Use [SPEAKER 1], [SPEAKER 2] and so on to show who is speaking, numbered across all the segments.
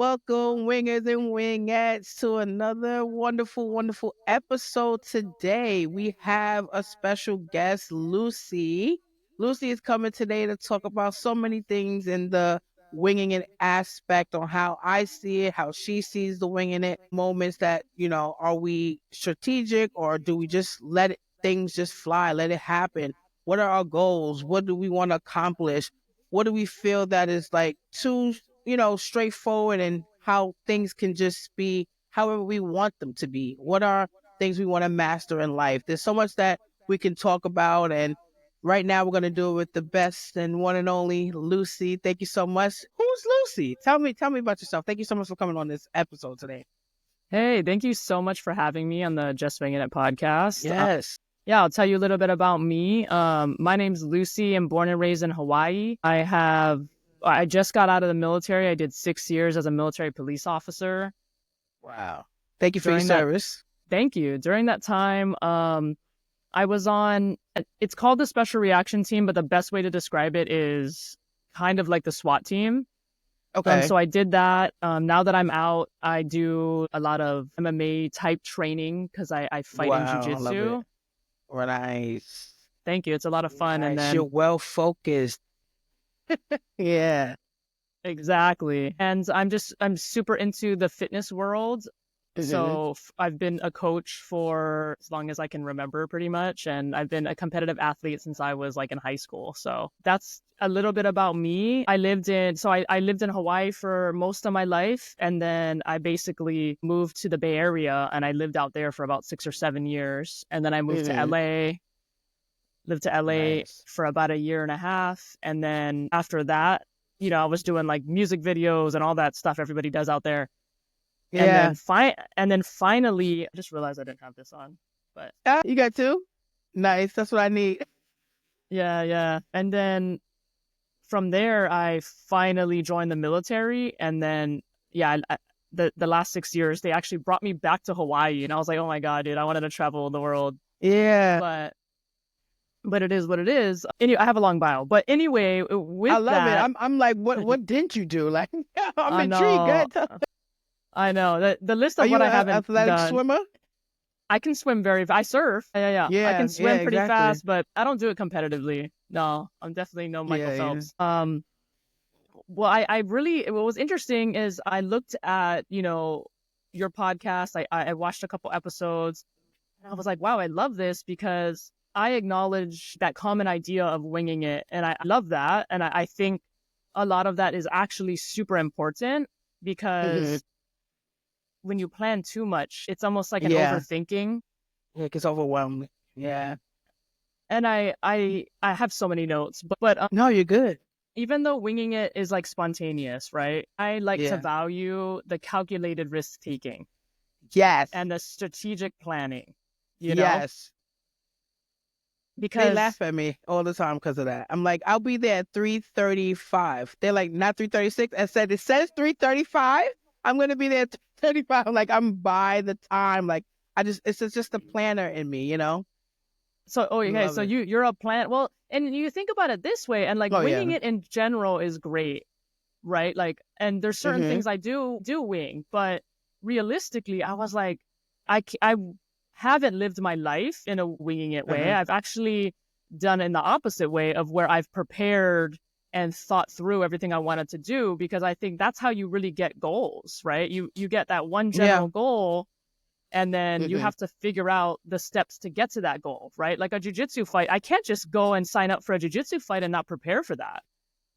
[SPEAKER 1] Welcome, wingers and wingettes, to another wonderful, wonderful episode. Today, we have a special guest, Lucy. Lucy is coming today to talk about so many things in the winging it aspect on how I see it, how she sees the winging it moments that, are we strategic or do we just let things just fly, let it happen? What are our goals? What do we want to accomplish? What do we feel that is like too straightforward, and how things can just be however we want them to be? What are things we want to master in life? There's so much that we can talk about. And right now we're going to do it with the best and one and only Lucy. Thank you so much. Who's Lucy? Tell me about yourself. Thank you so much for coming on this episode today.
[SPEAKER 2] Hey, thank you so much for having me on the Just Winging It podcast.
[SPEAKER 1] Yes.
[SPEAKER 2] Yeah, I'll tell you a little bit about me. My name's Lucy. I'm born and raised in Hawaii. I just got out of the military. I did 6 years as a military police officer.
[SPEAKER 1] Wow. Thank you for your service.
[SPEAKER 2] Thank you. During that time, I was on, it's called the Special Reaction Team, but the best way to describe it is kind of like the SWAT team.
[SPEAKER 1] Okay.
[SPEAKER 2] So I did that. Now that I'm out, I do a lot of MMA type training because I fight in jiu-jitsu.
[SPEAKER 1] Nice.
[SPEAKER 2] Thank you. It's a lot of fun.
[SPEAKER 1] Nice.
[SPEAKER 2] And then
[SPEAKER 1] you're well focused. Yeah.
[SPEAKER 2] Exactly. And I'm super into the fitness world.
[SPEAKER 1] Mm-hmm.
[SPEAKER 2] So I've been a coach for as long as I can remember, pretty much. And I've been a competitive athlete since I was like in high school. So that's a little bit about me. I lived in Hawaii for most of my life. And then I basically moved to the Bay Area and I lived out there for about 6 or 7 years. And then I moved to LA, lived to LA
[SPEAKER 1] Nice.
[SPEAKER 2] for about a year and a half. And then after that, I was doing like music videos and all that stuff everybody does out there.
[SPEAKER 1] Yeah.
[SPEAKER 2] And then finally, I just realized I didn't have this on. But
[SPEAKER 1] you got two? Nice. That's what I need.
[SPEAKER 2] Yeah. And then from there, I finally joined the military. And then, the last 6 years, they actually brought me back to Hawaii. And I was like, oh my God, dude, I wanted to travel the world.
[SPEAKER 1] Yeah.
[SPEAKER 2] But it is what it is. Anyway, I have a long bio. But anyway, I
[SPEAKER 1] love it. I'm like, what didn't you do? Like, I'm intrigued.
[SPEAKER 2] I know. The list of
[SPEAKER 1] Are
[SPEAKER 2] what
[SPEAKER 1] you
[SPEAKER 2] I haven't
[SPEAKER 1] athletic
[SPEAKER 2] done.
[SPEAKER 1] Swimmer?
[SPEAKER 2] I can swim I surf. Yeah. I can swim pretty fast, but I don't do it competitively. No, I'm definitely no Michael Phelps.
[SPEAKER 1] Yeah.
[SPEAKER 2] What was interesting is I looked at, your podcast. I watched a couple episodes and I was like, wow, I love this because I acknowledge that common idea of winging it. And I love that. And I think a lot of that is actually super important because when you plan too much, it's almost like an overthinking.
[SPEAKER 1] Yeah, it gets overwhelming. Yeah.
[SPEAKER 2] And I have so many notes, but
[SPEAKER 1] no, you're good.
[SPEAKER 2] Even though winging it is like spontaneous, right? I like to value the calculated risk taking.
[SPEAKER 1] Yes.
[SPEAKER 2] And the strategic planning.
[SPEAKER 1] Yes.
[SPEAKER 2] Because
[SPEAKER 1] they laugh at me all the time because of that. I'm like, I'll be there at 3:35. They're like, not 3:36. It says 3:35. I'm gonna be there at 3:35. Like, I'm by the time. Like, it's just a planner in me,
[SPEAKER 2] So, okay, so you're a plan. Well, and you think about it this way, and like winging it in general is great, right? Like, and there's certain things I do wing, but realistically, I was like, I haven't lived my life in a winging it way. I've actually done it in the opposite way of where I've prepared and thought through everything I wanted to do, because I think that's how you really get goals, right? You get that one general goal, and then you have to figure out the steps to get to that goal, right? Like a jiu-jitsu fight, I can't just go and sign up for a jiu-jitsu fight and not prepare for that,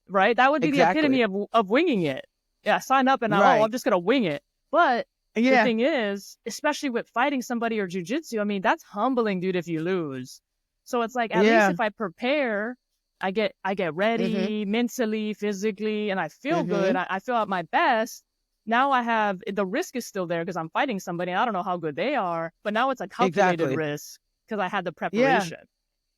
[SPEAKER 2] right? That would be the epitome of winging it. Yeah, sign up and I'm just going to wing it. But the thing is, especially with fighting somebody or jiu-jitsu, I mean, that's humbling, dude, if you lose. So it's like, at least if I prepare, I get ready mentally, physically, and I feel good. I feel at my best. Now I have, the risk is still there because I'm fighting somebody. I don't know how good they are, but now it's a calculated risk because I had the preparation.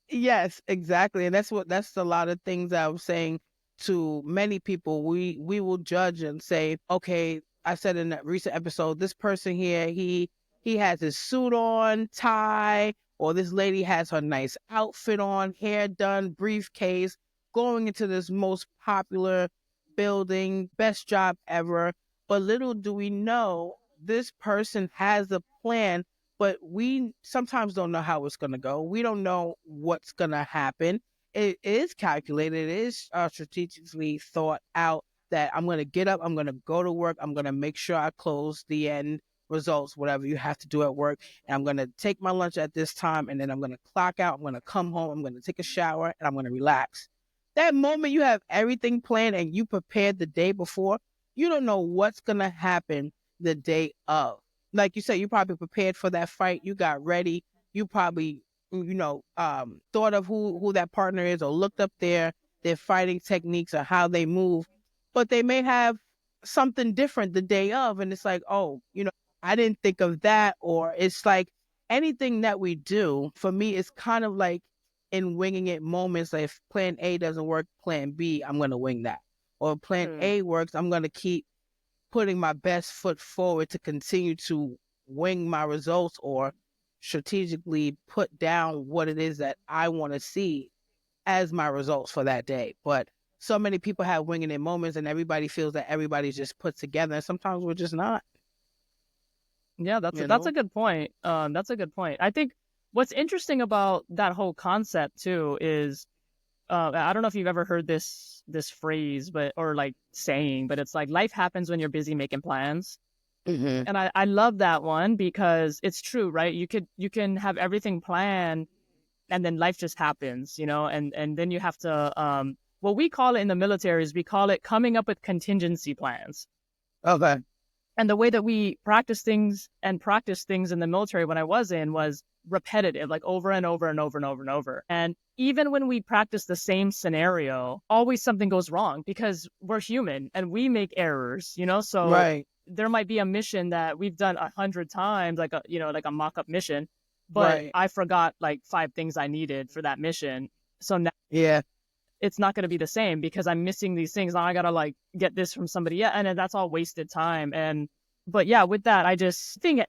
[SPEAKER 1] Yes, exactly. And that's a lot of things I was saying to many people. We will judge and say, okay, I said in that recent episode, this person here, he has his suit on, tie, or this lady has her nice outfit on, hair done, briefcase, going into this most popular building, best job ever. But little do we know, this person has a plan, but we sometimes don't know how it's going to go. We don't know what's going to happen. It is calculated, it is strategically thought out that I'm going to get up, I'm going to go to work, I'm going to make sure I close the end results, whatever you have to do at work. And I'm going to take my lunch at this time, and then I'm going to clock out. I'm going to come home. I'm going to take a shower, and I'm going to relax. That moment you have everything planned and you prepared the day before, you don't know what's going to happen the day of. Like you said, you probably prepared for that fight. You got ready. You probably, thought of who that partner is, or looked up their fighting techniques or how they move. But they may have something different the day of. And it's like, oh, I didn't think of that. Or it's like anything that we do, for me, it's kind of like in winging it moments. Like if plan A doesn't work, plan B, I'm going to wing that. Or plan A works, I'm going to keep putting my best foot forward to continue to wing my results, or strategically put down what it is that I want to see as my results for that day. But so many people have winging it moments, and everybody feels that everybody's just put together. And sometimes we're just not.
[SPEAKER 2] Yeah, that's a good point. That's a good point. I think what's interesting about that whole concept too is, I don't know if you've ever heard this phrase, or like saying, but it's like life happens when you're busy making plans.
[SPEAKER 1] Mm-hmm.
[SPEAKER 2] And I love that one because it's true, right? You can have everything planned, and then life just happens, and then you have to what we call it in the military is we call it coming up with contingency plans.
[SPEAKER 1] Okay.
[SPEAKER 2] And the way that we practice things in the military when I was in was repetitive, like over and over and over and over and over. And even when we practice the same scenario, always something goes wrong because we're human and we make errors, so
[SPEAKER 1] right.
[SPEAKER 2] There might be a mission that we've done 100 times, like a mock-up mission, but
[SPEAKER 1] right.
[SPEAKER 2] I forgot like 5 things I needed for that mission. So now
[SPEAKER 1] Yeah.
[SPEAKER 2] it's not going to be the same because I'm missing these things. Now I got to like get this from somebody. Yeah. And that's all wasted time. But yeah, with that, I just think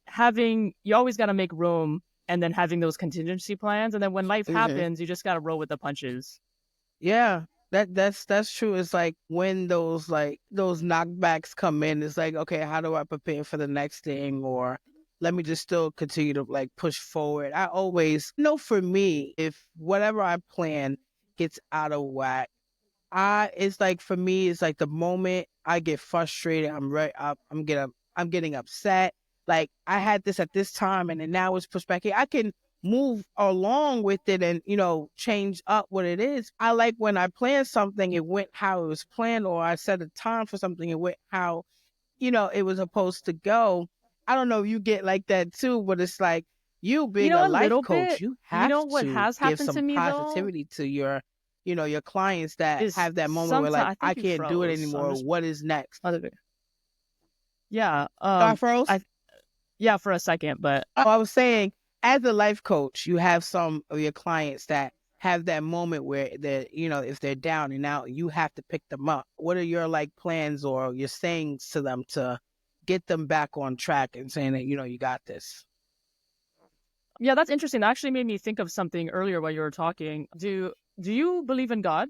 [SPEAKER 2] you always got to make room, and then having those contingency plans. And then when life happens, you just got to roll with the punches.
[SPEAKER 1] Yeah. That's true. It's like when those knockbacks come in, it's like, okay, how do I prepare for the next thing? Or let me just still continue to like push forward. I always know, for me, if whatever I plan gets out of whack, it's like, for me, it's like the moment I get frustrated, I'm getting upset. Like, I had this at this time, and then now it's pushed back here. I can move along with it and change up what it is. I like when I plan something, it went how it was planned, or I set a time for something, it went how it was supposed to go. I don't know if you get like that too, but it's like, you being a
[SPEAKER 2] A
[SPEAKER 1] life
[SPEAKER 2] little
[SPEAKER 1] coach,
[SPEAKER 2] bit.
[SPEAKER 1] you
[SPEAKER 2] You
[SPEAKER 1] have
[SPEAKER 2] know what
[SPEAKER 1] to
[SPEAKER 2] has
[SPEAKER 1] give
[SPEAKER 2] happened
[SPEAKER 1] some
[SPEAKER 2] to me though
[SPEAKER 1] positivity to your clients that
[SPEAKER 2] is
[SPEAKER 1] have that moment where, like,
[SPEAKER 2] sometimes I
[SPEAKER 1] I
[SPEAKER 2] think you
[SPEAKER 1] can't do it
[SPEAKER 2] froze. I'm
[SPEAKER 1] anymore.
[SPEAKER 2] just
[SPEAKER 1] What is next?
[SPEAKER 2] yeah.
[SPEAKER 1] I froze.
[SPEAKER 2] Yeah, for a second, but
[SPEAKER 1] Oh, I was saying, as a life coach, you have some of your clients that have that moment where if they're down and out, you have to pick them up. What are your like plans or your sayings to them to get them back on track, and saying that you got this?
[SPEAKER 2] yeah, that's interesting. That actually made me think of something earlier while you were talking. Do you believe in God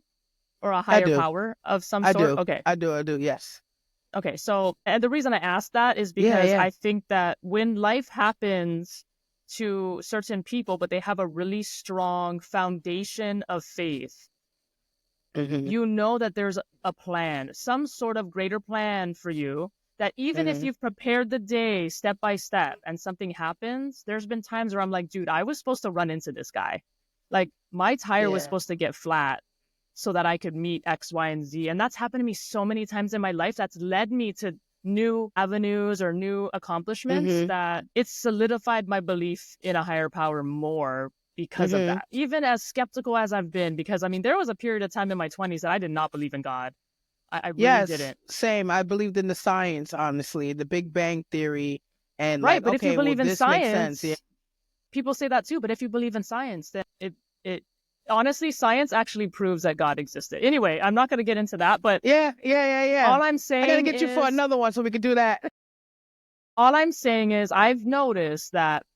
[SPEAKER 2] or a
[SPEAKER 1] I
[SPEAKER 2] higher
[SPEAKER 1] do.
[SPEAKER 2] power of some
[SPEAKER 1] I
[SPEAKER 2] sort?
[SPEAKER 1] do.
[SPEAKER 2] Okay.
[SPEAKER 1] I do. I do. Yes.
[SPEAKER 2] Okay. So, and the reason I asked that is
[SPEAKER 1] Yeah.
[SPEAKER 2] because
[SPEAKER 1] Yeah.
[SPEAKER 2] I think that when life happens to certain people, but they have a really strong foundation of faith,
[SPEAKER 1] Mm-hmm.
[SPEAKER 2] you know that there's a plan, some sort of greater plan for you, that even if
[SPEAKER 1] Mm-hmm.
[SPEAKER 2] you've prepared the day step by step and something happens, there's been times where I'm like, dude, I was supposed to run into this guy. Like my tire was
[SPEAKER 1] Yeah.
[SPEAKER 2] supposed to get flat so that I could meet X, Y, and Z. And that's happened to me so many times in my life. That's led me to new avenues or new accomplishments
[SPEAKER 1] Mm-hmm.
[SPEAKER 2] that it's solidified my belief in a higher power more because of
[SPEAKER 1] Mm-hmm.
[SPEAKER 2] that. Even as skeptical as I've been, because I mean, there was a period of time in my 20s that I did not believe in God. I really
[SPEAKER 1] Yes.
[SPEAKER 2] didn't.
[SPEAKER 1] Same. I believed in the science, honestly, the Big Bang Theory, and
[SPEAKER 2] Right.
[SPEAKER 1] like,
[SPEAKER 2] But if you
[SPEAKER 1] okay, well,
[SPEAKER 2] believe in
[SPEAKER 1] this makes sense. Yeah.
[SPEAKER 2] science, people say that too. But if you believe in science, then it honestly, science actually proves that God existed. Anyway, I'm not going to get into that, but
[SPEAKER 1] Yeah. Yeah. Yeah. Yeah.
[SPEAKER 2] all I'm
[SPEAKER 1] I gotta
[SPEAKER 2] saying
[SPEAKER 1] get you for
[SPEAKER 2] is,
[SPEAKER 1] another one so we can do that.
[SPEAKER 2] I've noticed that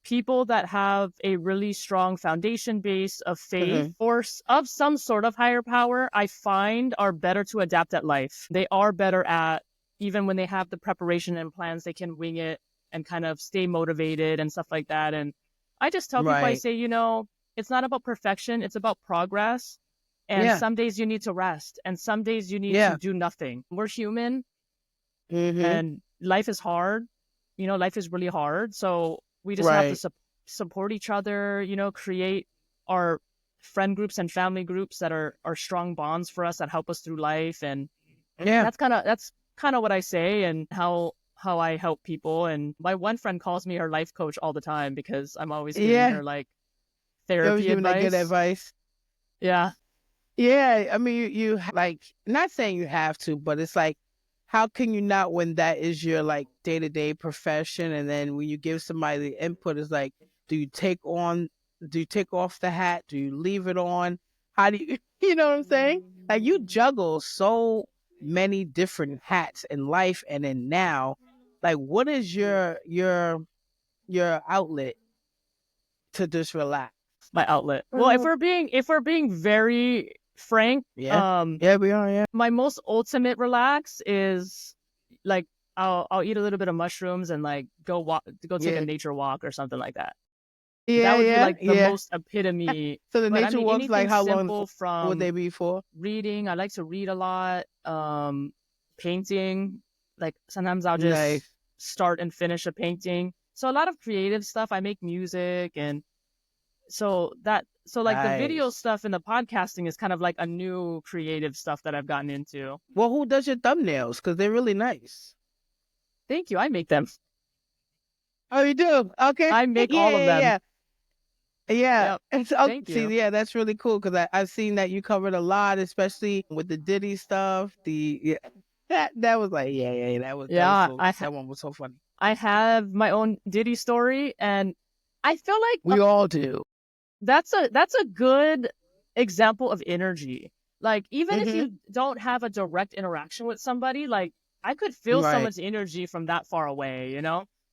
[SPEAKER 2] people that have a really strong foundation base of faith
[SPEAKER 1] Mm-hmm.
[SPEAKER 2] or of some sort of higher power, I find are better to adapt at life. They are better at, even when they have the preparation and plans, they can wing it and kind of stay motivated and stuff like that. And I just tell people, I say, it's not about perfection, it's about progress. And some days you need to rest, and some days you need to do nothing. We're human, and life is hard. Life is really hard. So we just have to support each other, create our friend groups and family groups that are strong bonds for us that help us through life. And that's kind of what I say, and how I help people. And my one friend calls me her life coach all the time because I'm always giving her like therapy advice.
[SPEAKER 1] Good advice.
[SPEAKER 2] Yeah.
[SPEAKER 1] Yeah. I mean, you like, not saying you have to, but it's like, how can you not, when that is your like day-to-day profession? And then when you give somebody the input, it's like, do you take off the hat? Do you leave it on? How do you, you know what I'm saying? Like, you juggle so many different hats in life and in now. Like, what is your outlet to just relax?
[SPEAKER 2] My outlet. Well, if we're being very frank,
[SPEAKER 1] we are.
[SPEAKER 2] My most ultimate relax is like I'll eat a little bit of mushrooms and like go take a nature walk or something like that. That would be like the most epitome.
[SPEAKER 1] So the nature walks, like, how long
[SPEAKER 2] from
[SPEAKER 1] would they be for?
[SPEAKER 2] Reading. I like to read a lot. Painting. Like sometimes I'll just start and finish a painting. So a lot of creative stuff. I make music, and so like the video stuff and the podcasting is kind of like a new creative stuff that I've gotten into.
[SPEAKER 1] Well, who does your thumbnails? Because they're really nice.
[SPEAKER 2] Thank you. I make them.
[SPEAKER 1] Oh, you do? Okay.
[SPEAKER 2] I make all of them.
[SPEAKER 1] Yeah.
[SPEAKER 2] Yep.
[SPEAKER 1] Thank you. See, that's really cool, because I've seen that you covered a lot, especially with the Diddy stuff. That was like, that was cool. That one was so funny.
[SPEAKER 2] I have my own Diddy story, and I feel like
[SPEAKER 1] we all do.
[SPEAKER 2] That's a good example of energy. Like, even if you don't have a direct interaction with somebody, like, I could feel someone's energy from that far away,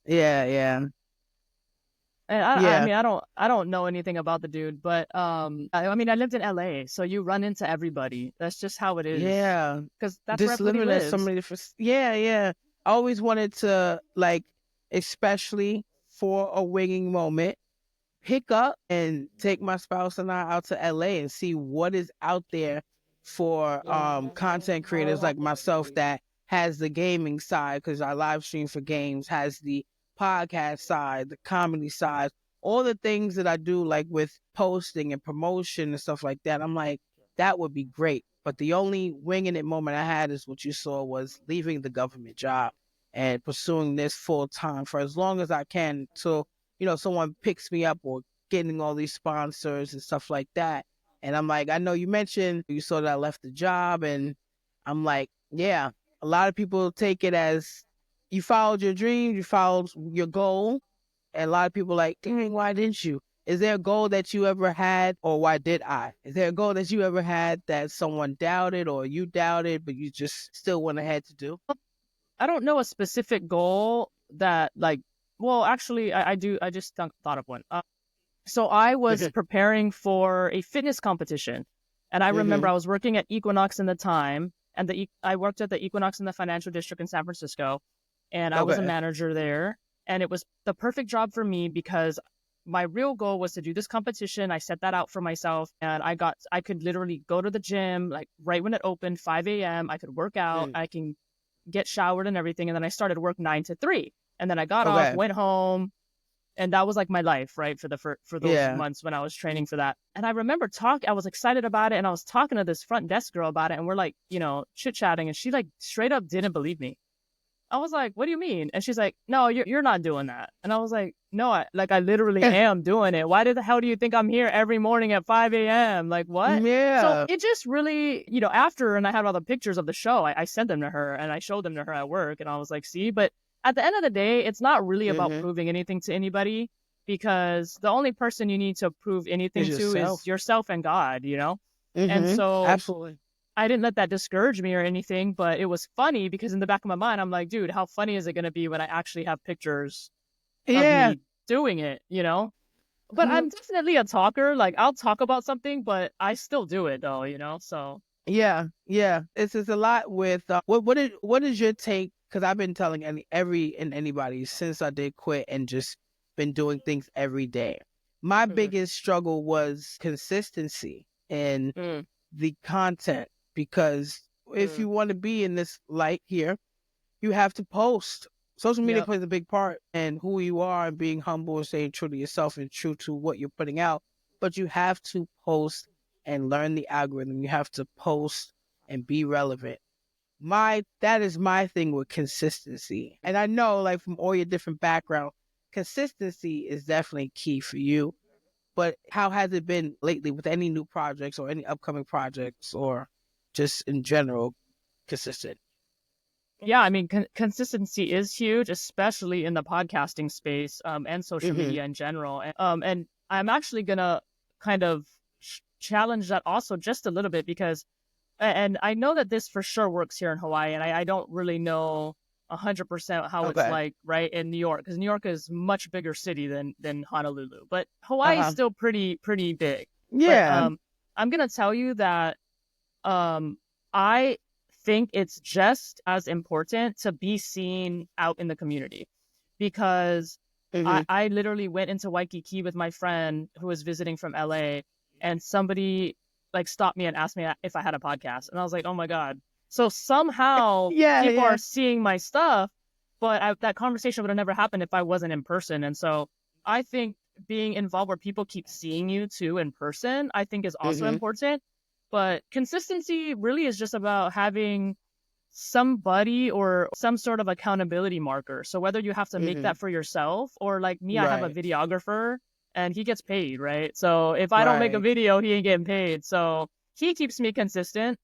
[SPEAKER 1] Yeah.
[SPEAKER 2] And I mean, I don't know anything about the dude, but I mean, I lived in LA, so you run into everybody. That's just how it is.
[SPEAKER 1] Yeah,
[SPEAKER 2] because that's where everybody lives.
[SPEAKER 1] Somebody different. Yeah. I always wanted to, like, especially for a winging moment, pick up and take my spouse and I out to LA and see what is out there for content creators like myself that has the gaming side, because I live stream for games, has the podcast side, the comedy side, all the things that I do, like with posting and promotion and stuff like that. I'm like, that would be great. But the only winging it moment I had is what you saw, was leaving the government job and pursuing this full time for as long as I can, till someone picks me up, or getting all these sponsors and stuff like that. And I'm like, I know you mentioned you saw that I left the job, and I'm like, yeah, a lot of people take it as you followed your dream, you followed your goal. And a lot of people like, dang, why didn't you? Is there a goal that you ever had, or why did I? Is there a goal that you ever had that someone doubted, or you doubted, but you just still went ahead to do?
[SPEAKER 2] I don't know a specific goal that, like, well, actually, I do. I just thought of one. So I was preparing for a fitness competition, and I remember I was working at Equinox in the time, and I worked at the Equinox in the financial district in San Francisco, and I was a manager there, and it was the perfect job for me because my real goal was to do this competition. I set that out for myself, and I could literally go to the gym, like, right when it opened, 5 a.m. I could work out, I can get showered and everything, and then I started work 9 to 3, and then I got off, went home, and that was like my life, right, for those months when I was training for that. And I remember I was excited about it, and I was talking to this front desk girl about it, and we're like, chit-chatting, and she like straight up didn't believe me. I was like, what do you mean? And she's like, no, you're not doing that. And I was like, no, I literally am doing it. Why the hell do you think I'm here every morning at 5 a.m.? Like, what?
[SPEAKER 1] Yeah.
[SPEAKER 2] So it just really, after, and I had all the pictures of the show, I sent them to her, and I showed them to her at work, and I was like, see, but at the end of the day, it's not really about proving anything to anybody, because the only person you need to prove anything to is yourself and God, And so
[SPEAKER 1] absolutely,
[SPEAKER 2] I didn't let that discourage me or anything, but it was funny because in the back of my mind, I'm like, dude, how funny is it going to be when I actually have pictures of me doing it, But I'm definitely a talker. Like, I'll talk about something, but I still do it though, so.
[SPEAKER 1] Yeah. It's a lot with, what is your take because I've been telling anybody since I did quit and just been doing things every day. My biggest struggle was consistency in the content, because if you want to be in this light here, you have to post. Social media plays a big part in who you are and being humble and staying true to yourself and true to what you're putting out. But you have to post and learn the algorithm. You have to post and be relevant. That is my thing with consistency. And I know, like, from all your different backgrounds, consistency is definitely key for you. But how has it been lately with any new projects or any upcoming projects, or just in general consistent?
[SPEAKER 2] Yeah, I mean, consistency is huge, especially in the podcasting space, and social media in general. And I'm actually gonna kind of challenge that also just a little bit, because, and I know that this for sure works here in Hawaii, and I don't really know 100% how it's like right in New York, because New York is much bigger city than Honolulu, but Hawaii is still pretty big.
[SPEAKER 1] Yeah.
[SPEAKER 2] But I'm gonna tell you that I think it's just as important to be seen out in the community, because I literally went into Waikiki with my friend who was visiting from LA, and somebody like stopped me and asked me if I had a podcast, and I was like, oh my god. So somehow people are seeing my stuff, but that conversation would have never happened if I wasn't in person. And so I think being involved where people keep seeing you too in person, I think is also important. But consistency really is just about having somebody or some sort of accountability marker. So whether you have to make that for yourself, or like me, I have a videographer and he gets paid, right? So if I don't make a video, he ain't getting paid. So he keeps me consistent.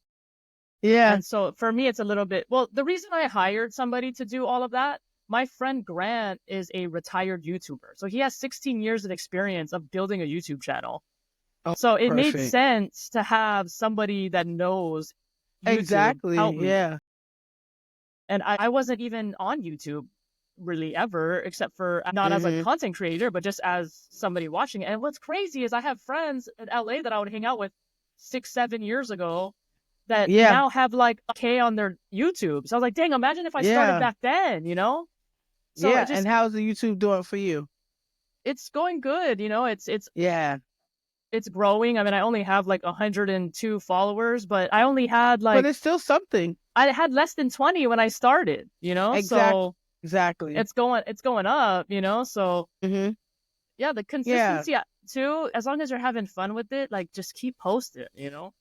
[SPEAKER 1] Yeah.
[SPEAKER 2] And so for me, it's a little bit, well, the reason I hired somebody to do all of that, my friend Grant is a retired YouTuber. So he has 16 years of experience of building a YouTube channel. So it made sense to have somebody that knows YouTube help me.
[SPEAKER 1] Yeah.
[SPEAKER 2] And I wasn't even on YouTube really ever, except for not as a content creator, but just as somebody watching it. And what's crazy is I have friends in LA that I would hang out with 6-7 years ago that now have like a K on their YouTube. So I was like, dang, imagine if I started back then, you know? So
[SPEAKER 1] and how's the YouTube doing for you?
[SPEAKER 2] It's going good, you know, it's growing. I mean, I only have like 102 followers, but I only had like,
[SPEAKER 1] but it's still something.
[SPEAKER 2] I had less than 20 when I started, you know? So
[SPEAKER 1] exactly.
[SPEAKER 2] it's going up, you know? So yeah, the consistency too, as long as you're having fun with it, like just keep posting, you know?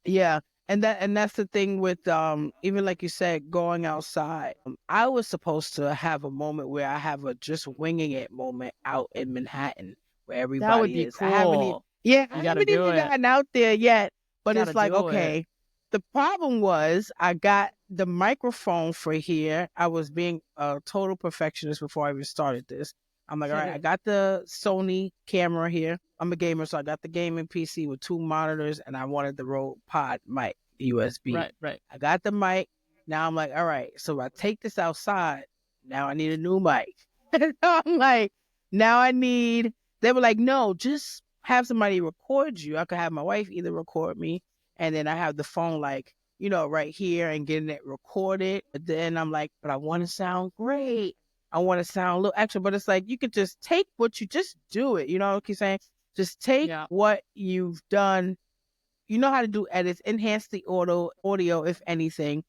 [SPEAKER 1] Yeah. And that's the thing with even like you said, going outside. I was supposed to have a moment where I have a just winging it moment out in Manhattan where everybody
[SPEAKER 2] that would be
[SPEAKER 1] is.
[SPEAKER 2] cool.
[SPEAKER 1] I haven't even gotten out there yet, but it's like, okay. The problem was I got the microphone for here. I was being a total perfectionist before I even started this. I'm like, all right, I got the Sony camera here. I'm a gamer, so I got the gaming PC with 2 monitors, and I wanted the Rode Pod mic, USB.
[SPEAKER 2] Right.
[SPEAKER 1] I got the mic. Now I'm like, all right, so I take this outside. Now I need a new mic. I'm like, now I need. They were like, no, just have somebody record you. I could have my wife either record me, and then I have the phone like, right here and getting it recorded. But then I'm like, but I want to sound great. I want to sound a little extra, but it's like, you could just take what you just do it. You know what I keep saying? Just take what you've done. You know how to do edits, enhance the audio, if anything,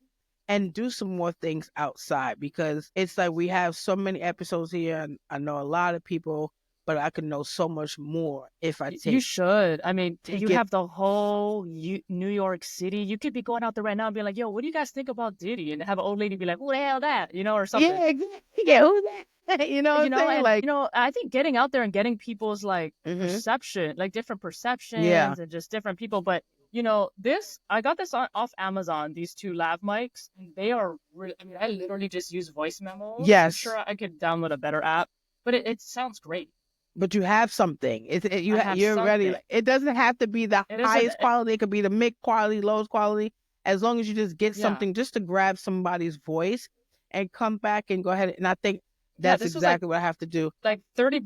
[SPEAKER 1] and do some more things outside, because it's like we have so many episodes here. And I know a lot of people, but I could know so much more if I take.
[SPEAKER 2] You should. I mean, you have the whole New York City. You could be going out there right now and be like, yo, what do you guys think about Diddy? And have an old lady be like, who the hell that? You know, or something.
[SPEAKER 1] Yeah, exactly. Yeah, who's that? You know what I'm saying?
[SPEAKER 2] And,
[SPEAKER 1] like,
[SPEAKER 2] I think getting out there and getting people's like perception, like different perceptions and just different people. But I got this off Amazon, these 2 lav mics, and they are really, I mean, I literally just use voice memos.
[SPEAKER 1] Yes.
[SPEAKER 2] I'm sure I could download a better app, but it sounds great.
[SPEAKER 1] But you have something. You're ready. It doesn't have to be the highest quality. It could be the mid quality, lowest quality. As long as you just get something just to grab somebody's voice and come back and go ahead. And I think that's exactly what I have to do.
[SPEAKER 2] Like $30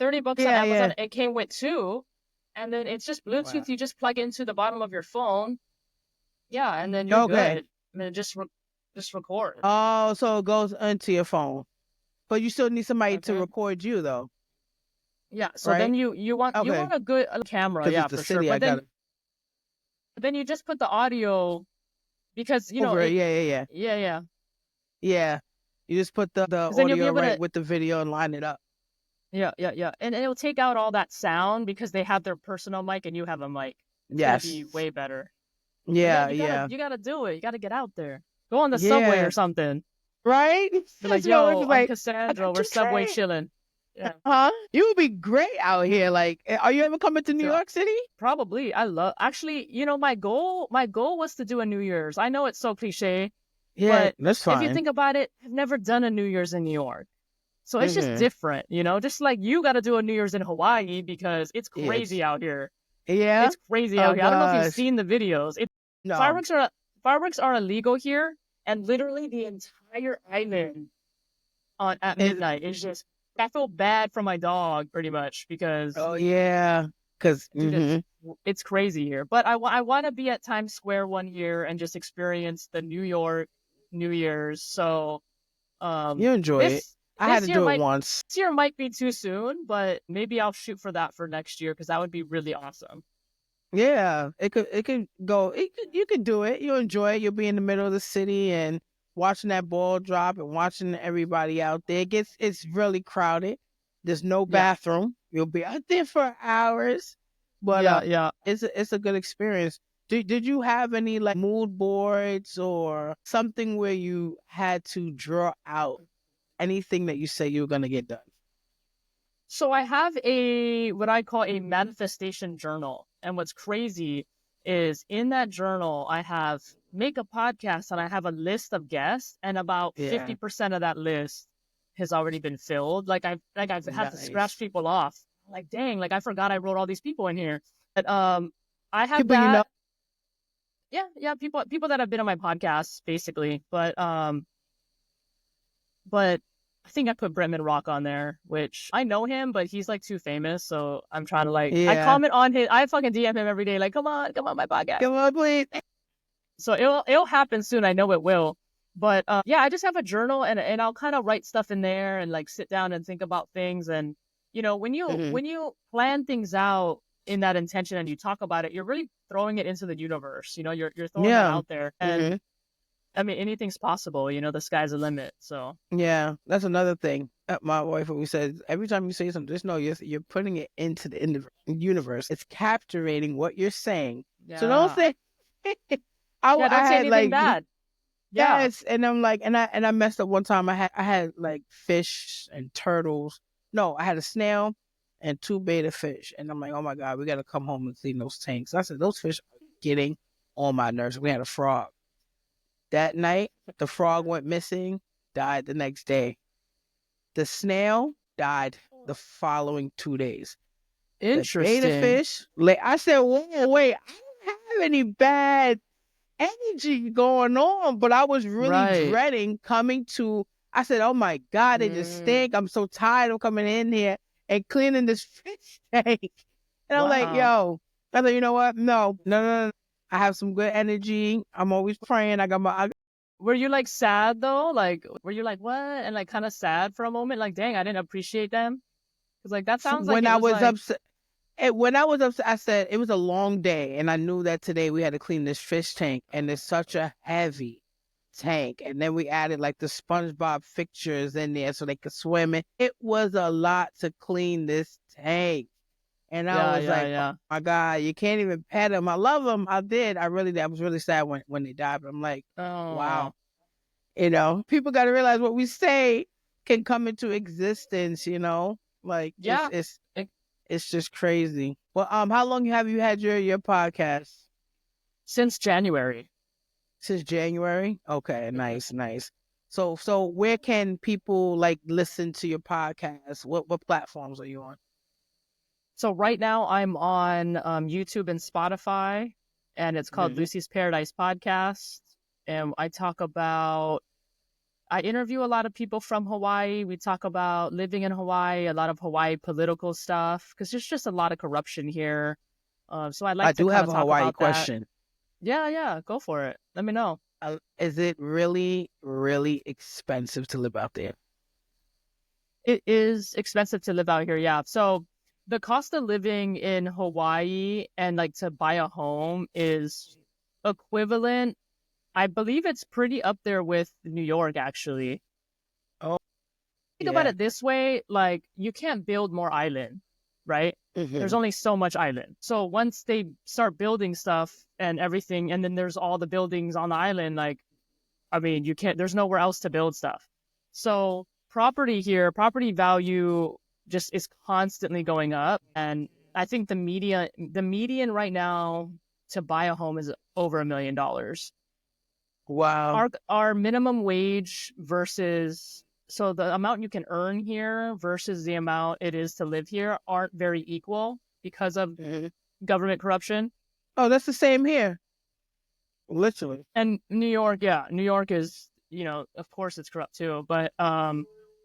[SPEAKER 2] on Amazon. It came with 2, and then it's just Bluetooth. Wow. You just plug into the bottom of your phone. Yeah, and then you're good. And then just just record.
[SPEAKER 1] Oh, so it goes into your phone, but you still need somebody to record you though.
[SPEAKER 2] Yeah. So
[SPEAKER 1] right?
[SPEAKER 2] then you want a good camera,
[SPEAKER 1] Because
[SPEAKER 2] yeah,
[SPEAKER 1] it's the
[SPEAKER 2] for sure.
[SPEAKER 1] city. I
[SPEAKER 2] But
[SPEAKER 1] got it
[SPEAKER 2] then you just put the audio because
[SPEAKER 1] over it.
[SPEAKER 2] yeah.
[SPEAKER 1] Yeah. You just put the
[SPEAKER 2] Because then you'll be
[SPEAKER 1] audio
[SPEAKER 2] able
[SPEAKER 1] right
[SPEAKER 2] to
[SPEAKER 1] with the video and line it up.
[SPEAKER 2] yeah, and it'll take out all that sound because they have their personal mic and you have a mic. It's gonna
[SPEAKER 1] Yes.
[SPEAKER 2] be way better. But yeah,
[SPEAKER 1] Yeah. Yeah.
[SPEAKER 2] you gotta do it. You gotta get out there. Go on the subway or
[SPEAKER 1] Yeah.
[SPEAKER 2] something.
[SPEAKER 1] Right?
[SPEAKER 2] Be like,
[SPEAKER 1] So it's
[SPEAKER 2] yo, I'm
[SPEAKER 1] like, I
[SPEAKER 2] Cassandra.
[SPEAKER 1] got
[SPEAKER 2] We're
[SPEAKER 1] two
[SPEAKER 2] subway
[SPEAKER 1] trains.
[SPEAKER 2] chilling. Yeah.
[SPEAKER 1] Huh? You would be great out here. Like, are you ever coming to New
[SPEAKER 2] So
[SPEAKER 1] York City?
[SPEAKER 2] probably I love actually, my goal was to do a New Year's. I know it's so cliche,
[SPEAKER 1] Yeah,
[SPEAKER 2] but
[SPEAKER 1] that's
[SPEAKER 2] if you
[SPEAKER 1] fine.
[SPEAKER 2] think about it, I've never done a New Year's in New York. So it's just
[SPEAKER 1] Mm-hmm.
[SPEAKER 2] different, just like you got to do a New Year's in Hawaii because it's
[SPEAKER 1] Yeah,
[SPEAKER 2] crazy out here.
[SPEAKER 1] yeah.
[SPEAKER 2] It's crazy
[SPEAKER 1] Oh
[SPEAKER 2] out here. I don't know if you've
[SPEAKER 1] gosh.
[SPEAKER 2] seen the videos.
[SPEAKER 1] No.
[SPEAKER 2] Fireworks are illegal here, and literally the entire island on at
[SPEAKER 1] Is
[SPEAKER 2] midnight is just. I feel bad for my dog pretty much because
[SPEAKER 1] oh yeah. Cause
[SPEAKER 2] dude, it's crazy here. But I want to be at Times Square one year and just experience the New York New Year's. So
[SPEAKER 1] you enjoy it.
[SPEAKER 2] this
[SPEAKER 1] I had
[SPEAKER 2] this
[SPEAKER 1] to
[SPEAKER 2] year
[SPEAKER 1] do it
[SPEAKER 2] might
[SPEAKER 1] once.
[SPEAKER 2] this year might be too soon, but maybe I'll shoot for that for next year because that would be really awesome.
[SPEAKER 1] Yeah, it could go. You could do it. You'll enjoy it. You'll be in the middle of the city and watching that ball drop and watching everybody out there. It's really crowded. There's no
[SPEAKER 2] Yeah,
[SPEAKER 1] bathroom. You'll be out there for hours, but
[SPEAKER 2] yeah.
[SPEAKER 1] it's a good experience. Did you have any like mood boards or something where you had to draw out anything that you say you were gonna get done?
[SPEAKER 2] So I have a what I call a manifestation journal. And what's crazy is in that journal I have make a podcast and I have a list of guests and about
[SPEAKER 1] Yeah,
[SPEAKER 2] 50% of that list has already been filled. I've had to scratch
[SPEAKER 1] nice.
[SPEAKER 2] people off. Like dang, like I forgot I wrote all these people in here. But I have
[SPEAKER 1] People you know.
[SPEAKER 2] that. Yeah, people that have been on my podcast basically. But I think I put Bretman Rock on there, which I know him, but he's like too famous. So I'm trying to I
[SPEAKER 1] Yeah,
[SPEAKER 2] comment on I fucking DM him every day, like, come on, my podcast.
[SPEAKER 1] come on, please.
[SPEAKER 2] So it'll happen soon. I know it will. But yeah, I just have a journal and I'll kind of write stuff in there and like sit down and think about things. And when you
[SPEAKER 1] Hmm.
[SPEAKER 2] when you plan things out in that intention and you talk about it, you're really throwing it into the universe. You're throwing that
[SPEAKER 1] Yeah.
[SPEAKER 2] out there. And
[SPEAKER 1] Hmm.
[SPEAKER 2] I mean, anything's possible. The sky's the limit. So
[SPEAKER 1] Yeah, that's another thing. My wife always says every time you say something, just know you're putting it into the universe. It's capturing what you're saying. So don't
[SPEAKER 2] yeah.
[SPEAKER 1] say. I
[SPEAKER 2] Yeah,
[SPEAKER 1] I
[SPEAKER 2] don't say
[SPEAKER 1] had
[SPEAKER 2] anything
[SPEAKER 1] like
[SPEAKER 2] bad. Yeah.
[SPEAKER 1] yes, and I'm like, and I messed up one time. I had like fish and turtles. No, I had a snail and two beta fish, and I'm like, oh my god, we got to come home and clean those tanks. I said those fish are getting on my nerves. We had a frog that night. The frog went missing, died the next day. The snail died the following 2 days. The beta
[SPEAKER 2] Interesting.
[SPEAKER 1] fish, I said, whoa, wait, I don't have any bad energy going on, but I was really
[SPEAKER 2] Right.
[SPEAKER 1] dreading coming to. I said, oh my God, they just
[SPEAKER 2] Mm,
[SPEAKER 1] stink. I'm so tired of coming in here and cleaning this fish tank. And I'm like,
[SPEAKER 2] wow.
[SPEAKER 1] yo, I said, you know what? No, no, no, no. I have some good energy. I'm always praying.
[SPEAKER 2] Were you like sad though? Like, were you like, what? And like kind of sad for a moment? Like, dang, I didn't appreciate them. Cause like that sounds like
[SPEAKER 1] when
[SPEAKER 2] it
[SPEAKER 1] I
[SPEAKER 2] was
[SPEAKER 1] was
[SPEAKER 2] like,
[SPEAKER 1] upset. When I was upset, I said it was a long day, and I knew that today we had to clean this fish tank, and it's such a heavy tank. And then we added like the SpongeBob fixtures in there so they could swim in. It was a lot to clean this tank. And I was like, oh
[SPEAKER 2] yeah.
[SPEAKER 1] my God, you can't even pet them. I love them. I did. I really did. I was really sad when they died. But I'm like, wow.
[SPEAKER 2] Oh,
[SPEAKER 1] People got to realize what we say can come into existence. Like
[SPEAKER 2] yeah. It,
[SPEAKER 1] it's just crazy. Well, how long have you had your podcast?
[SPEAKER 2] since January.
[SPEAKER 1] Since January? Okay, nice, nice. So where can people like listen to your podcast? What platforms are you on?
[SPEAKER 2] So right now I'm on YouTube and Spotify, and it's called
[SPEAKER 1] Hmm.
[SPEAKER 2] Lucy's Paradise Podcast. And I interview a lot of people from Hawaii. We talk about living in Hawaii, a lot of Hawaii political stuff, because there's just a lot of corruption here. So I
[SPEAKER 1] I
[SPEAKER 2] like to
[SPEAKER 1] do
[SPEAKER 2] kind
[SPEAKER 1] have
[SPEAKER 2] of
[SPEAKER 1] a
[SPEAKER 2] talk
[SPEAKER 1] Hawaii
[SPEAKER 2] about that.
[SPEAKER 1] question.
[SPEAKER 2] Yeah, go for it. Let me know.
[SPEAKER 1] Is it really, really expensive to live out there?
[SPEAKER 2] It is expensive to live out here, yeah. So the cost of living in Hawaii and like to buy a home is equivalent. I believe it's pretty up there with New York, actually.
[SPEAKER 1] Oh,
[SPEAKER 2] Think about
[SPEAKER 1] yeah.
[SPEAKER 2] it this way, like you can't build more island, right? There's
[SPEAKER 1] Hmm.
[SPEAKER 2] only so much island. So once they start building stuff and everything, and then there's all the buildings on the island, like, I mean, you can't, there's nowhere else to build stuff. So property here, property value just is constantly going up. And I think the median right now to buy a home is over $1 million.
[SPEAKER 1] Wow.
[SPEAKER 2] Our minimum wage versus, so the amount you can earn here versus the amount it is to live here aren't very equal because of
[SPEAKER 1] Hmm.
[SPEAKER 2] government corruption.
[SPEAKER 1] Oh, that's the same here. Literally.
[SPEAKER 2] And New York, yeah, New York is, of course it's corrupt too, but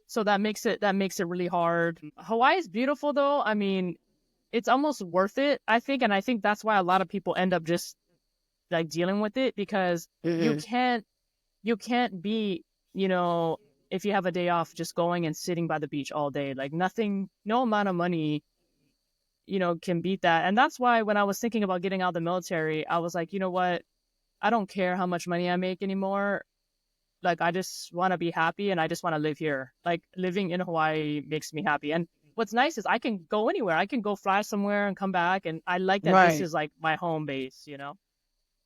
[SPEAKER 2] so that makes it really hard. Hawaii is beautiful though. I mean, it's almost worth it, I think, and I think that's why a lot of people end up just like dealing with it because you
[SPEAKER 1] Hmm.
[SPEAKER 2] can't you can't be, you know, if you have a day off, just going and sitting by the beach all day. Like nothing, no amount of money, can beat that. And that's why when I was thinking about getting out of the military, I was like, you know what? I don't care how much money I make anymore. Like I just want to be happy and I just want to live here. Like living in Hawaii makes me happy. And what's nice is I can go anywhere. I can go fly somewhere and come back. And I like that this
[SPEAKER 1] Right.
[SPEAKER 2] is like my home base.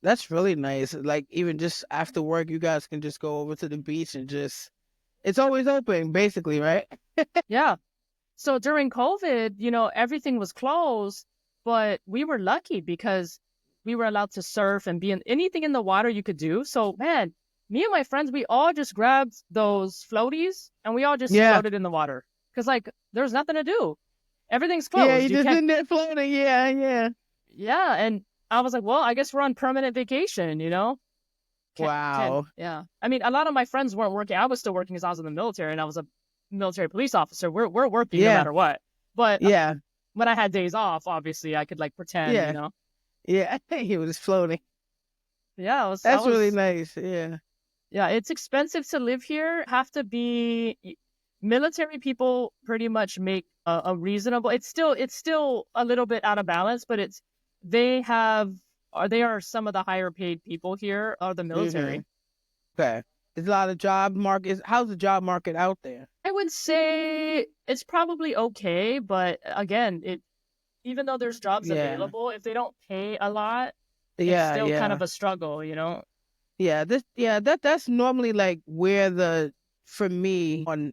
[SPEAKER 1] That's really nice. Like even just after work, you guys can just go over to the beach and just it's always open, basically, right?
[SPEAKER 2] Yeah. So during COVID, everything was closed, but we were lucky because we were allowed to surf and be in anything in the water you could do. So, man, me and my friends, we all just grabbed those floaties and we all just
[SPEAKER 1] Yeah.
[SPEAKER 2] floated in the water because, like, there's nothing to do. Everything's
[SPEAKER 1] Yeah, you
[SPEAKER 2] closed. You
[SPEAKER 1] just
[SPEAKER 2] can't,
[SPEAKER 1] in there floating. Yeah, yeah.
[SPEAKER 2] yeah. And I was like, well, I guess we're on permanent vacation. Can
[SPEAKER 1] Wow.
[SPEAKER 2] yeah. I mean, a lot of my friends weren't working. I was still working because I was in the military and I was a military police officer. We're working no
[SPEAKER 1] Yeah.
[SPEAKER 2] matter what. But
[SPEAKER 1] Yeah.
[SPEAKER 2] when I had days off, obviously I could like
[SPEAKER 1] Yeah.
[SPEAKER 2] pretend.
[SPEAKER 1] Yeah. He was floating.
[SPEAKER 2] Yeah, I
[SPEAKER 1] That's really
[SPEAKER 2] was
[SPEAKER 1] nice. Yeah.
[SPEAKER 2] yeah, it's expensive to live here. Have to be military people pretty much make a reasonable. It's still a little bit out of balance, but they have they are some of the higher paid people here are the
[SPEAKER 1] Hmm.
[SPEAKER 2] military.
[SPEAKER 1] Okay. There's a lot of job markets. How's the job market out there?
[SPEAKER 2] I would say it's probably okay, but again, even though there's jobs
[SPEAKER 1] Yeah.
[SPEAKER 2] available, if they don't pay a lot, it's
[SPEAKER 1] Yeah.
[SPEAKER 2] still kind of
[SPEAKER 1] Yeah.
[SPEAKER 2] a struggle.
[SPEAKER 1] Yeah. That's normally like where the for me on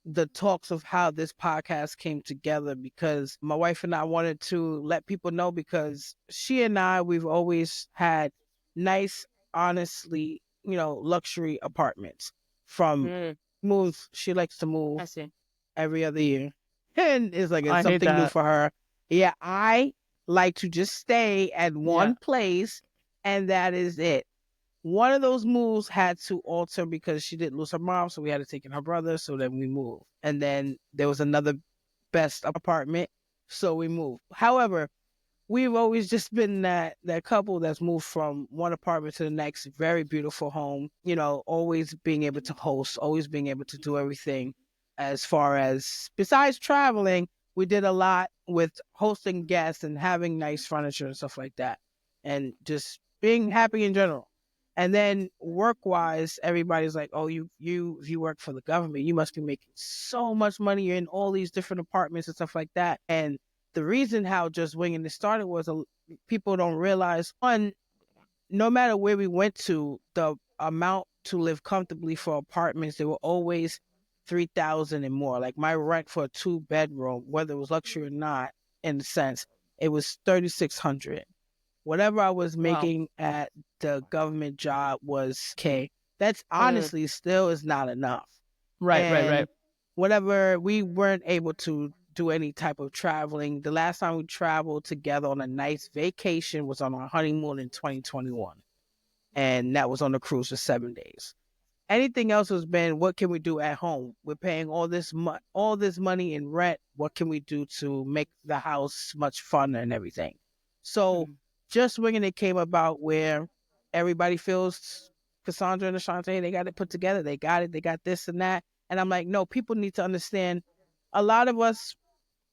[SPEAKER 1] the talks of how this podcast came together because my wife and I wanted to let people know because she and I we've always had nice, honestly, luxury apartments from
[SPEAKER 2] Mm,
[SPEAKER 1] moves. She likes to move
[SPEAKER 2] I see.
[SPEAKER 1] every other year. And it's
[SPEAKER 2] I hate
[SPEAKER 1] something new
[SPEAKER 2] that.
[SPEAKER 1] for her. Yeah, I like to just stay at
[SPEAKER 2] Yeah.
[SPEAKER 1] one place and that is it. One of those moves had to alter because she didn't lose her mom, so we had to take in her brother. So then we moved, and then there was another best apartment, so we moved. However, we've always just been that couple that's moved from one apartment to the next. Very beautiful home, always being able to host, always being able to do everything. As far as besides traveling, we did a lot with hosting guests and having nice furniture and stuff like that, and just being happy in general. And then work wise, everybody's like, "Oh, you work for the government. You must be making so much money. You're in all these different apartments and stuff like that." And the reason how just winging it started was people don't realize one, no matter where we went to, the amount to live comfortably for apartments, they were always 3,000 and more. Like my rent for a 2 bedroom, whether it was luxury or not, in a sense, it was 3,600. Whatever I was
[SPEAKER 2] Wow.
[SPEAKER 1] making at the government job was okay. That's
[SPEAKER 2] Mm,
[SPEAKER 1] honestly still is not enough.
[SPEAKER 2] right, right, right.
[SPEAKER 1] And whatever we weren't able to do any type of traveling. The last time we traveled together on a nice vacation was on our honeymoon in 2021, and that was on a cruise for 7 days. Anything else has been what can we do at home? We're paying all this money in rent. What can we do to make the house much funner and everything? So
[SPEAKER 2] Mm,
[SPEAKER 1] just winging it came about where everybody feels Cassandra and Ashante, they got it put together. They got it. They got this and that. And I'm like, no, people need to understand. A lot of us,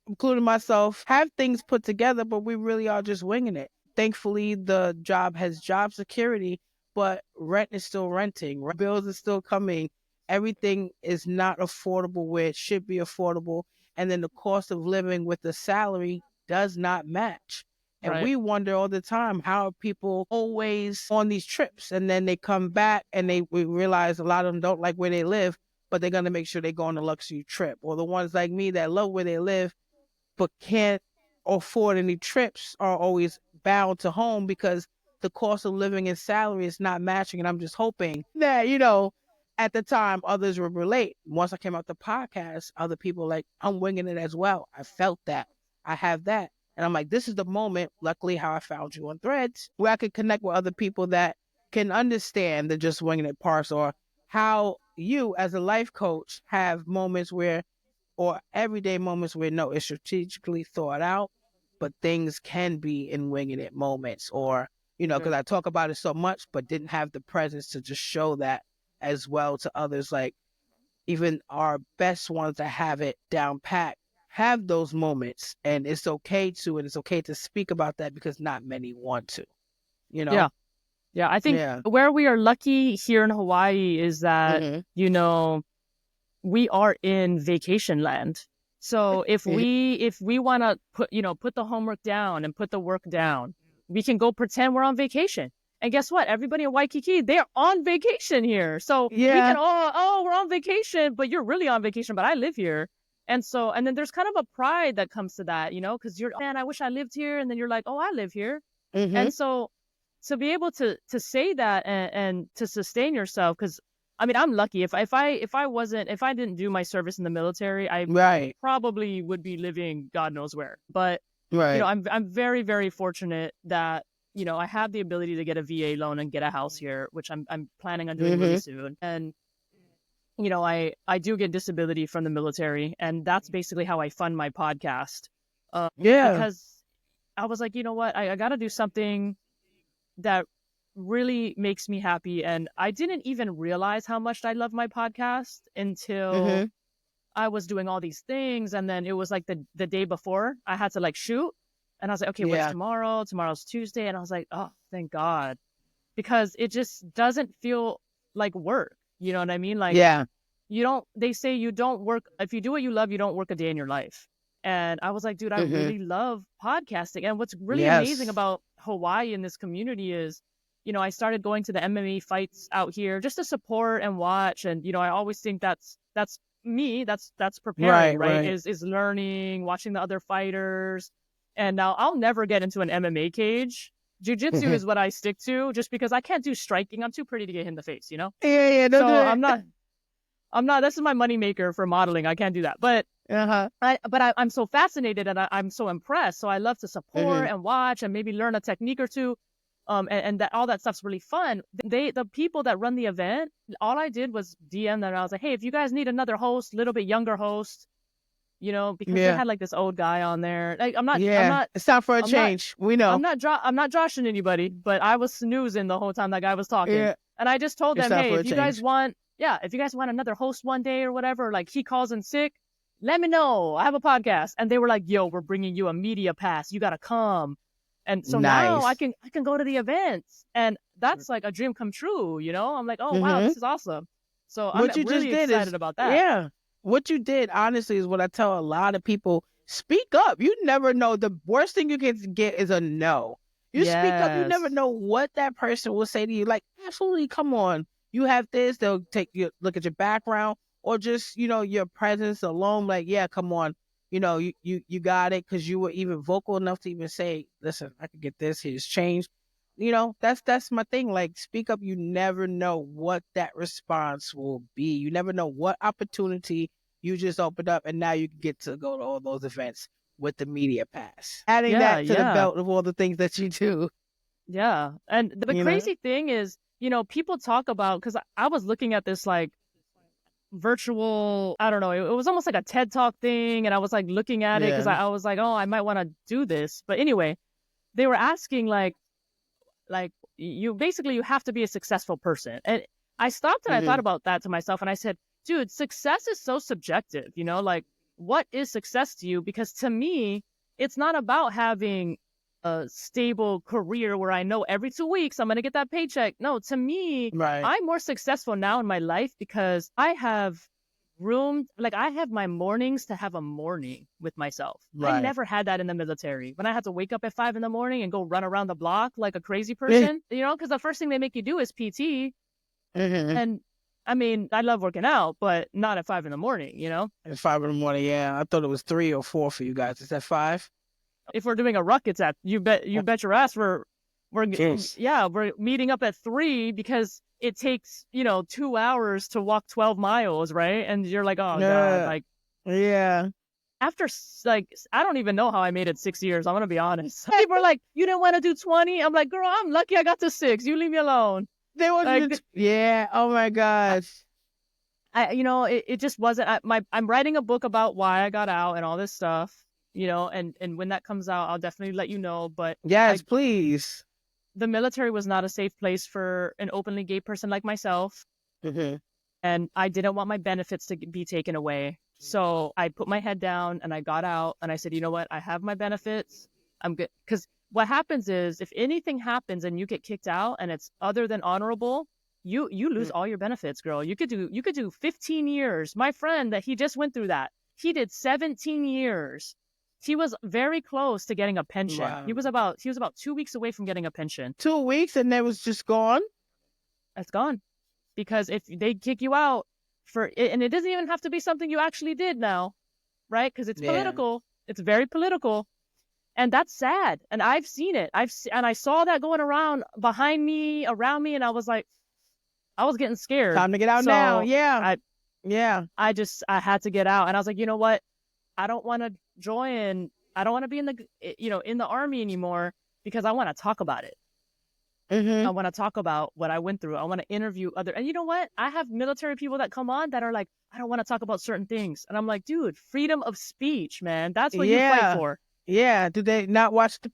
[SPEAKER 1] including myself, have things put together, but we really are just winging it. Thankfully, the job has job security, but rent is still renting. Bills are still coming. Everything is not affordable where it should be affordable. And then the cost of living with the salary does not match. And we wonder all the time, how are people always on these trips? And then they come back and we realize a lot of them don't like where they live, but they're going to make sure they go on a luxury trip. Or the ones like me that love where they live, but can't afford any trips, are always bound to home because the cost of living and salary is not matching. And I'm just hoping that, at the time others would relate. Once I came out the podcast, other people like, I'm winging it as well. I felt that. I have that. And I'm like, this is the moment, luckily, how I found you on Threads, where I could connect with other people that can understand the just winging it parts, or how you as a life coach have moments where, or everyday moments where, no, it's strategically thought out, but things can be in winging it moments, or, because I talk about it so much, but didn't have the presence to just show that as well to others. Like, even our best ones that have it down pat have those moments, and it's okay to speak about that because not many want to,
[SPEAKER 2] Yeah. I think where we are lucky here in Hawaii is that, we are in vacation land. So if we want to put the homework down and put the work down, we can go pretend we're on vacation. And guess what? Everybody in Waikiki, they're on vacation here. So we can we're on vacation, but you're really on vacation, but I live here. And then there's kind of a pride that comes to that, because you're, man, I wish I lived here. And then you're like, oh, I live here. And so to be able to say that and to sustain yourself, because I mean, I'm lucky. If I didn't do my service in the military, I probably would be living God knows where. But I'm very, very fortunate that I have the ability to get a VA loan and get a house here, which I'm planning on doing really soon. And I do get disability from the military, and that's basically how I fund my podcast. Because I was like, you know what, I got to do something that really makes me happy. And I didn't even realize how much I love my podcast until I was doing all these things. And then it was like the day before I had to like shoot. And I was like, okay, what's tomorrow? Tomorrow's Tuesday. And I was like, oh, thank God. Because it just doesn't feel like work. You know what I mean? Like, they say you don't work. If you do what you love, you don't work a day in your life. And I was like, dude, I really love podcasting. And what's really amazing about Hawaii in this community is, I started going to the MMA fights out here just to support and watch. And, I always think that's me. That's preparing, right? Is learning, watching the other fighters. And now I'll never get into an MMA cage. Jiu-jitsu is what I stick to, just because I can't do striking. I'm too pretty to get hit in the face,
[SPEAKER 1] Don't
[SPEAKER 2] so
[SPEAKER 1] do it.
[SPEAKER 2] I'm not, this is my moneymaker for modeling. I can't do that. But I'm so fascinated and I'm so impressed. So I love to support and watch and maybe learn a technique or two. And that all that stuff's really fun. The people that run the event, all I did was DM them. I was like, hey, if you guys need another host, little bit younger host, because they had like this old guy on there. Like, I'm not.
[SPEAKER 1] It's time for a change. We know.
[SPEAKER 2] I'm not joshing anybody, but I was snoozing the whole time that guy was talking. And I just told them, hey, if you guys want another host one day or whatever, like he calls in sick, let me know. I have a podcast. And they were like, yo, we're bringing you a media pass. You got to come. And so now I can go to the events, and that's like a dream come true. I'm like, oh wow, this is awesome. So I'm really excited about that.
[SPEAKER 1] Yeah, what you did, honestly, is what I tell a lot of people: speak up. You never know. The worst thing you can get is a no. You speak up. You never know what that person will say to you. Like, absolutely, come on. You have this. They'll look at your background, or just your presence alone. Like, yeah, come on. You got it, because you were even vocal enough to even say, listen, I could get this, here's change. That's my thing. Like, speak up. You never know what that response will be. You never know what opportunity you just opened up, and now you get to go to all those events with the media pass. Adding that to the belt of all the things that you do.
[SPEAKER 2] Yeah. And the crazy thing is, people talk about, because I was looking at this like virtual, I don't know, it was almost like a TED Talk thing, and I was like looking at it because I was like, oh, I might want to do this. But anyway, they were asking like you basically you have to be a successful person. And I stopped and I thought about that to myself, and I said, dude, success is so subjective, you know, like what is success to you? Because to me, it's not about having a stable career where I know every 2 weeks I'm going to get that paycheck. No, to me,
[SPEAKER 1] Right.
[SPEAKER 2] I'm more successful now in my life because I have room, like I have my mornings to have a morning with myself. I
[SPEAKER 1] Right.
[SPEAKER 2] never had that in the military when I had to wake up at 5 in the morning and go run around the block like a crazy person, you know, because the first thing they make you do is PT. And I mean, I love working out, but not at 5 in the morning, you know?
[SPEAKER 1] At 5 in the morning, yeah. I thought it was 3 or 4 for you guys. Is that 5?
[SPEAKER 2] If we're doing a ruck, it's at you bet your ass
[SPEAKER 1] Yes.
[SPEAKER 2] we're meeting up at 3 because it takes, 2 hours to walk 12 miles, right? And you're like, oh God,
[SPEAKER 1] Yeah.
[SPEAKER 2] like
[SPEAKER 1] Yeah.
[SPEAKER 2] after like I don't even know how I made it 6 years. I'm gonna be honest. People are like, you didn't want to do 20. I'm like, girl, I'm lucky I got to 6. You leave me alone.
[SPEAKER 1] There was
[SPEAKER 2] Like,
[SPEAKER 1] yeah. Oh my gosh.
[SPEAKER 2] it just wasn't. I'm writing a book about why I got out and all this stuff. And when that comes out, I'll definitely let you know. But
[SPEAKER 1] Yes, please.
[SPEAKER 2] the military was not a safe place for an openly gay person like myself. And I didn't want my benefits to be taken away. So I put my head down and I got out and I said, you know what? I have my benefits. I'm good. Because what happens is if anything happens and you get kicked out and it's other than honorable, you lose all your benefits, girl. You could do 15 years. My friend that he just went through that. He did 17 years. He was very close to getting a pension.
[SPEAKER 1] Wow.
[SPEAKER 2] He was about 2 weeks away from getting a pension.
[SPEAKER 1] 2 weeks and it was just gone?
[SPEAKER 2] It's gone. Because if they kick you out and it doesn't even have to be something you actually did now, right? Because it's political. It's very political. And that's sad. And I've seen it. And I saw that going around behind me, around me. And I was like, I was getting scared.
[SPEAKER 1] Time to get out now. Yeah.
[SPEAKER 2] I had to get out. And I was like, you know what? I don't want to join. I don't want to be in the army anymore because I want to talk about it. I want to talk about what I went through. I want to interview and you know what? I have military people that come on that are like, I don't want to talk about certain things. And I'm like, dude, freedom of speech, man. That's what you fight for.
[SPEAKER 1] Yeah. Do they not watch the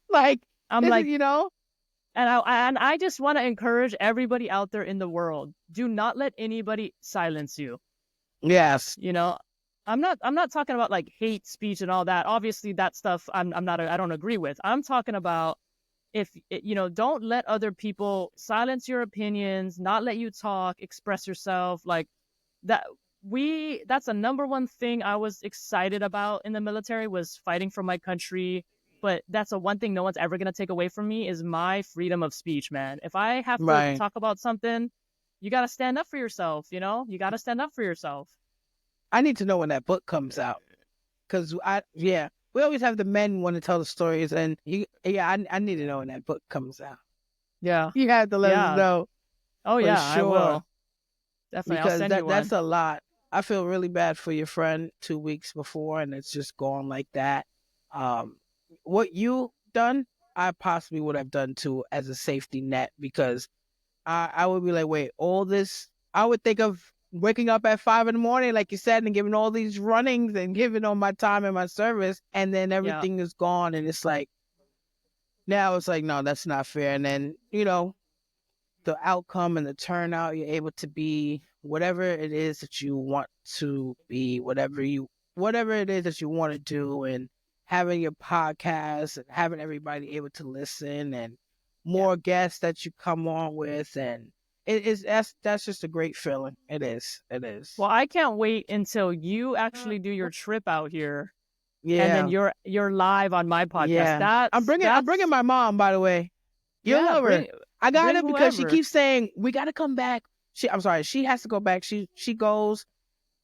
[SPEAKER 1] like?
[SPEAKER 2] I'm like, and I just want to encourage everybody out there in the world. Do not let anybody silence you.
[SPEAKER 1] Yes.
[SPEAKER 2] I'm not talking about like hate speech and all that. Obviously that stuff I don't agree with. I'm talking about don't let other people silence your opinions, not let you talk, express yourself like that. That's the number one thing I was excited about in the military was fighting for my country. But that's the one thing no one's ever going to take away from me is my freedom of speech, man. If I have to talk about something, you got to stand up for yourself. You got to stand up for yourself.
[SPEAKER 1] I need to know when that book comes out. Because we always have the men want to tell the stories, and I need to know when that book comes out.
[SPEAKER 2] Yeah,
[SPEAKER 1] you have to let us know.
[SPEAKER 2] Oh yeah, sure. I will. Definitely,
[SPEAKER 1] because
[SPEAKER 2] I'll send you one.
[SPEAKER 1] That's a lot. I feel really bad for your friend 2 weeks before, and it's just gone like that. What you done, I possibly would have done too as a safety net because I would be like, wait, all this. I would think of waking up at 5 in the morning, like you said, and giving all these runnings and giving all my time and my service, and then everything is gone, and it's like, now it's like, no, that's not fair. And then, the outcome and the turnout, you're able to be whatever it is that you want to be, whatever it is that you want to do, and having your podcast and having everybody able to listen and more guests that you come on with, and that's just a great feeling. It is.
[SPEAKER 2] Well, I can't wait until you actually do your trip out here.
[SPEAKER 1] Yeah.
[SPEAKER 2] And then you're live on my podcast.
[SPEAKER 1] Yeah. I'm bringing my mom, by the way. You'll love her. I got it because she keeps saying we got to come back. I'm sorry, she has to go back. She goes.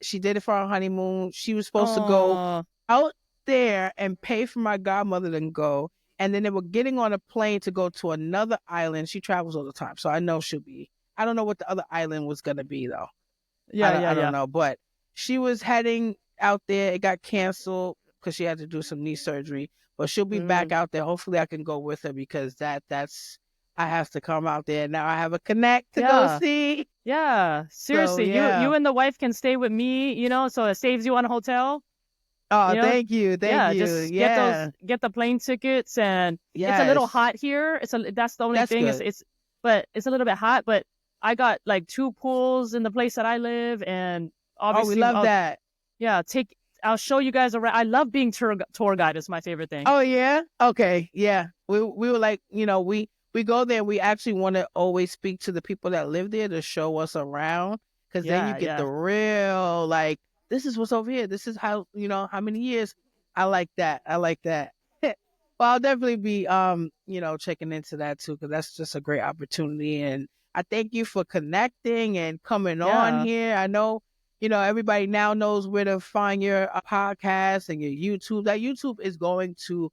[SPEAKER 1] She did it for our honeymoon. She was supposed to go out there and pay for my godmother to go, and then they were getting on a plane to go to another island. She travels all the time, so I know she'll be. I don't know what the other island was gonna be though. I don't know, but she was heading out there. It got canceled because she had to do some knee surgery, but she'll be back out there. Hopefully I can go with her because that's I have to come out there. Now I have a connect to go see.
[SPEAKER 2] Yeah, seriously, so, you and the wife can stay with me, so it saves you on a hotel.
[SPEAKER 1] Oh,
[SPEAKER 2] You know,
[SPEAKER 1] thank you. Thank
[SPEAKER 2] yeah,
[SPEAKER 1] you.
[SPEAKER 2] just
[SPEAKER 1] Yeah.
[SPEAKER 2] get the plane tickets, and it's a little
[SPEAKER 1] Yes.
[SPEAKER 2] hot here. That's the only
[SPEAKER 1] That's
[SPEAKER 2] thing
[SPEAKER 1] good.
[SPEAKER 2] but it's a little bit hot. But I got like two pools in the place that I live, and
[SPEAKER 1] Oh, we
[SPEAKER 2] obviously
[SPEAKER 1] love that.
[SPEAKER 2] yeah, I'll show you guys around. I love being tour guide. It's my favorite thing.
[SPEAKER 1] Oh yeah. Okay. Yeah. We were like, we go there. We actually want to always speak to the people that live there to show us around, because then you
[SPEAKER 2] Yeah,
[SPEAKER 1] get the
[SPEAKER 2] yeah,
[SPEAKER 1] real, like, this is what's over here. This is how, how many years. I like that. I like that. Well, I'll definitely be checking into that too, because that's just a great opportunity. And I thank you for connecting and coming on
[SPEAKER 2] yeah.
[SPEAKER 1] here. I know, everybody now knows where to find your podcast and your YouTube. That YouTube is going to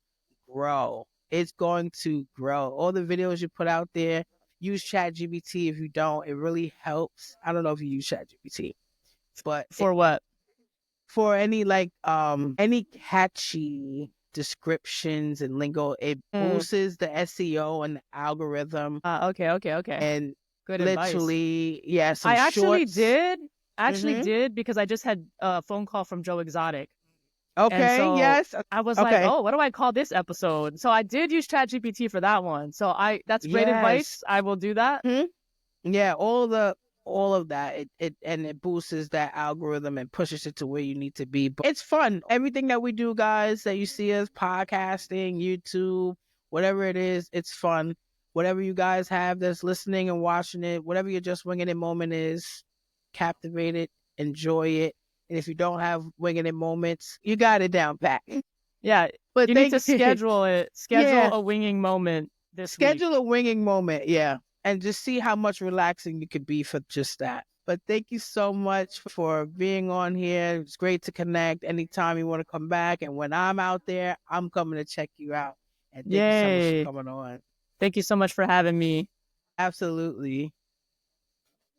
[SPEAKER 1] grow. It's going to grow. All the videos you put out there, use ChatGPT. If you don't, it really helps. I don't know if you use ChatGPT, but
[SPEAKER 2] For what?
[SPEAKER 1] for any, like, any catchy descriptions and lingo, it
[SPEAKER 2] Mm.
[SPEAKER 1] boosts the SEO and the algorithm.
[SPEAKER 2] Okay, okay, okay.
[SPEAKER 1] And
[SPEAKER 2] Good advice.
[SPEAKER 1] literally, yeah, some
[SPEAKER 2] I actually
[SPEAKER 1] shorts.
[SPEAKER 2] did. Actually
[SPEAKER 1] Mm-hmm.
[SPEAKER 2] did because I just had a phone call from Joe Exotic. And
[SPEAKER 1] Okay.
[SPEAKER 2] so
[SPEAKER 1] Yes.
[SPEAKER 2] I was like,
[SPEAKER 1] Okay.
[SPEAKER 2] "Oh, what do I call this episode?" So I did use ChatGPT for that one. So I that's great
[SPEAKER 1] Yes.
[SPEAKER 2] advice. I will do that.
[SPEAKER 1] Hmm. Yeah, all of that, it boosts that algorithm and pushes it to where you need to be. But it's fun. Everything that we do, guys, that you see us podcasting, YouTube, whatever it is, it's fun. Whatever you guys have that's listening and watching it, whatever your just winging it moment is, captivate it, enjoy it. And if you don't have winging it moments, you got it down pat.
[SPEAKER 2] Yeah,
[SPEAKER 1] But
[SPEAKER 2] you need to
[SPEAKER 1] thank you.
[SPEAKER 2] schedule it. Schedule
[SPEAKER 1] Yeah.
[SPEAKER 2] a winging moment this week.
[SPEAKER 1] Schedule a winging moment, yeah, and just see how much relaxing you could be for just that. But thank you so much for being on here. It's great to connect anytime you want to come back. And when I'm out there, I'm coming to check you out. And thank you so much for
[SPEAKER 2] Yay.
[SPEAKER 1] coming on.
[SPEAKER 2] Thank you so much for having me.
[SPEAKER 1] Absolutely.